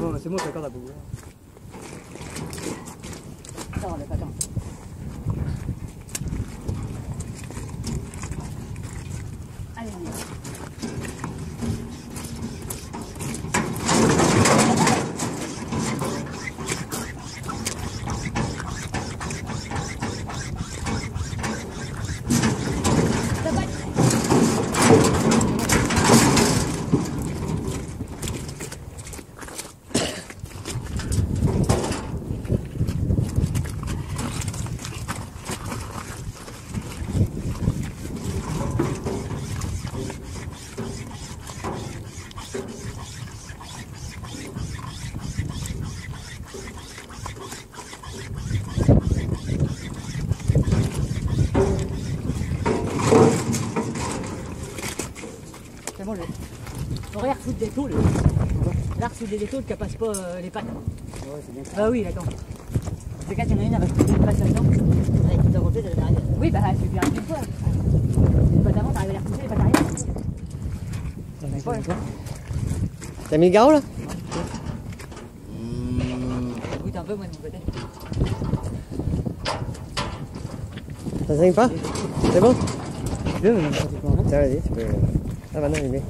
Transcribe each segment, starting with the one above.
Non, c'est bon, c'est d'accord, la boue. Attends, attends. Allez, c'est bon, on regarde sous des tôles. L'arc sous des tôles qui passe pas les pattes. Ouais, c'est bien ça. Ah oui, d'accord. C'est quand il y en a une, elle va se passe là-dedans. Avec tout à côté, elle arrive. Oui, bah, c'est bien une fois. Les pattes avant, t'arrives à les repousser, les pattes arrière. T'as mis le garrot là? Goûte un peu, moi, de mon côté. Ça saigne pas? C'est bon? Bien, mais pratiquement. Tiens, vas-y, tu peux. Ah, maintenant, il est bien.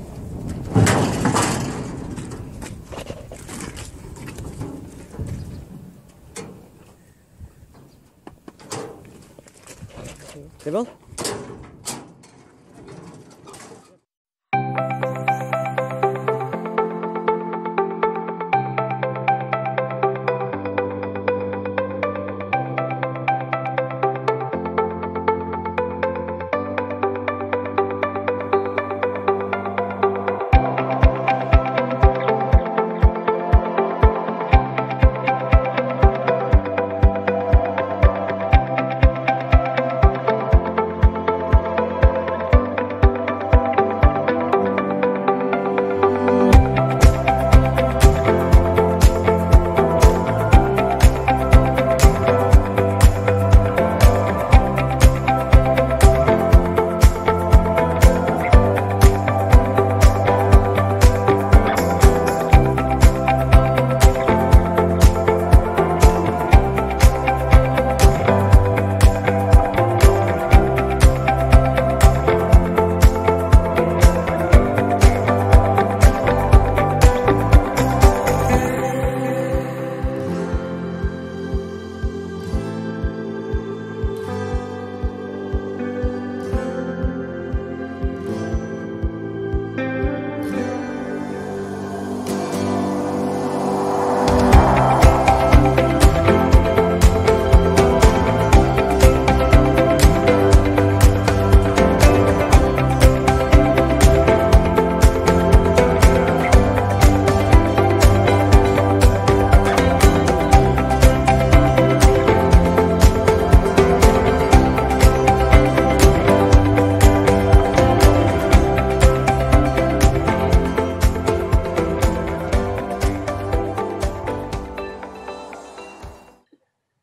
C'est bon?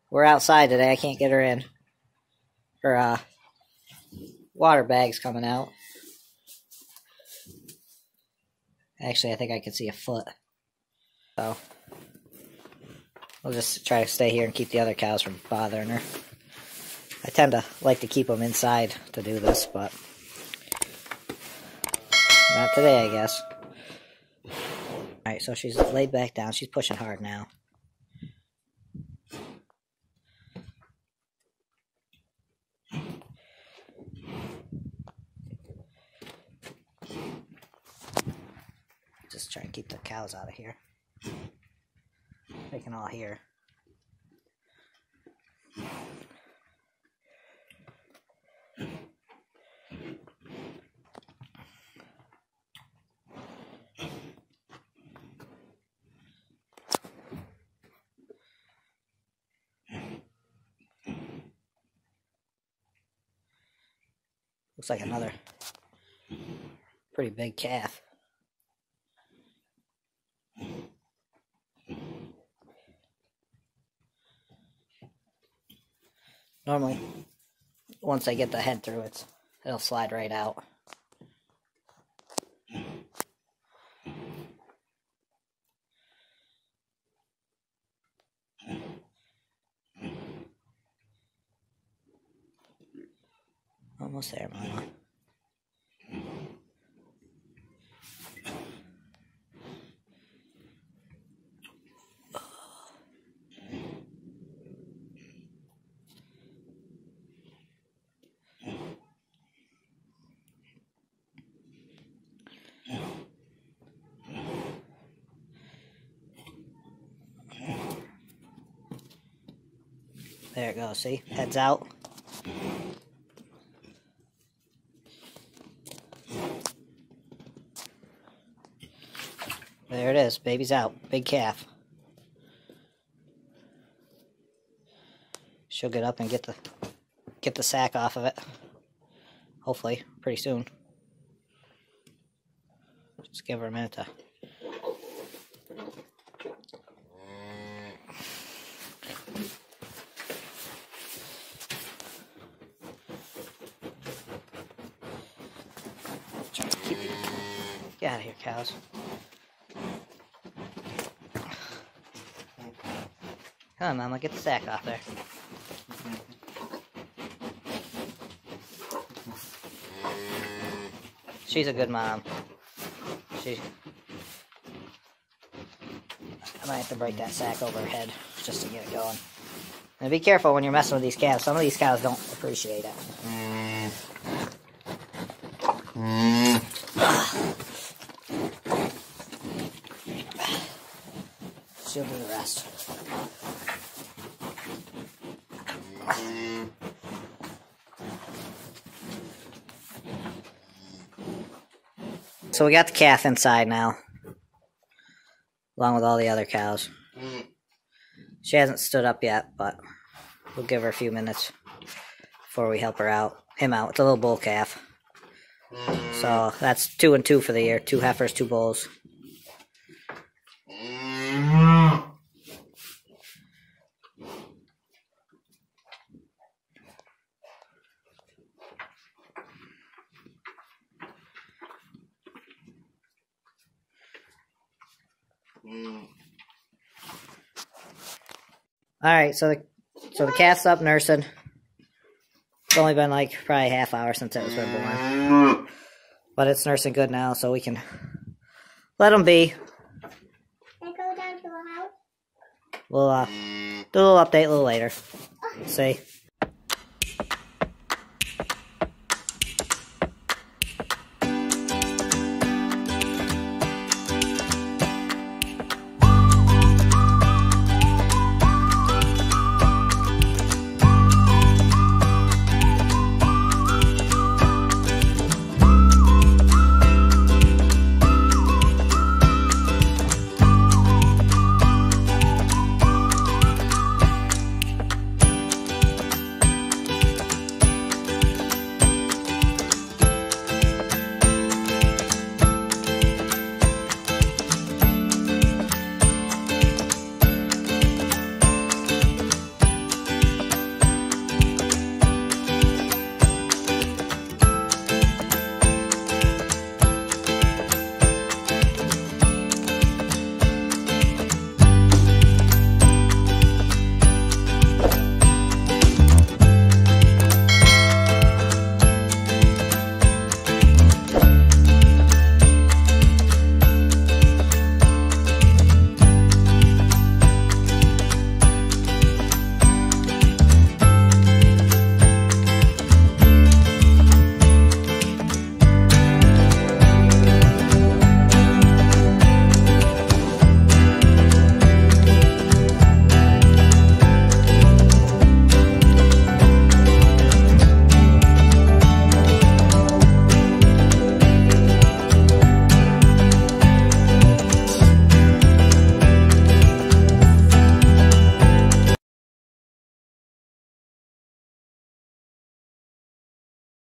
We're outside today. I can't get her in. Her water bag's coming out. Actually, I think I can see a foot. So we'll just try to stay here and keep the other cows from bothering her. I tend to like to keep them inside to do this, but not today, I guess. Alright, so she's laid back down. She's pushing hard now. Just try and keep the cows out of here. They can all hear. Looks like another pretty big calf. Normally, once I get the head through, it'll slide right out. Almost there, Mama. There it goes, see? Heads out. There it is, baby's out. Big calf. She'll get up and get the sack off of it. Hopefully, pretty soon. Just give her a minute to... Get out of here, cows. Come on, Mama, get the sack off there. She's a good mom. I might have to break that sack over her head just to get it going. And be careful when you're messing with these cows. Some of these cows don't appreciate it. She'll do the rest. So we got the calf inside now, along with all the other cows. She hasn't stood up yet, but we'll give her a few minutes before we help her out. Him out. It's a little bull calf. So that's 2 and 2 for the year. 2 heifers, 2 bulls. Alright, so the calf's up nursing. It's only been like probably a half hour since it was been born. But it's nursing good now, so we can let them be. Can I go down to the house? We'll do a little update a little later. See?